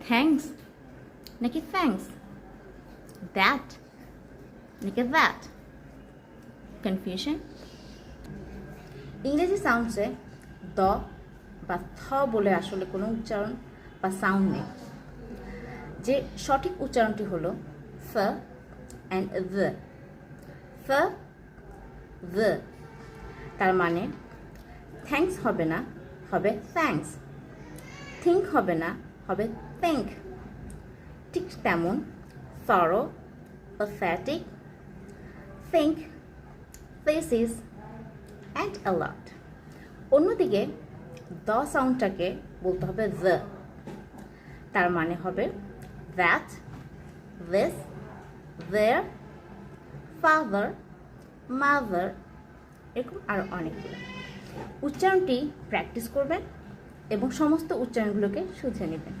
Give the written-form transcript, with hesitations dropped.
Thanks নাকি thanks, that নাকি that, confusion. ইংরেজি সাউন্ডসে দ বা থ বলে আসলে কোনো উচ্চারণ বা সাউন্ড নেই। যে সঠিক উচ্চারণটি হলো ফ অ্যান্ড দ্য। ফ দ্য, তার মানে থ্যাঙ্কস হবে না, হবে থ্যাঙ্কস। থিঙ্ক হবে না, হবে থিঙ্ক। ঠিক তেমন thorough, pathetic, think, thesis and a lot। অন্যদিকে দ সাউন্ডটাকে বলতে হবে the, তার মানে হবে that, this, their, father, mother, এরকম আরও অনেকগুলো। উচ্চারণটি প্র্যাকটিস করবেন এবং সমস্ত উচ্চারণগুলোকে শুধরে নেবেন।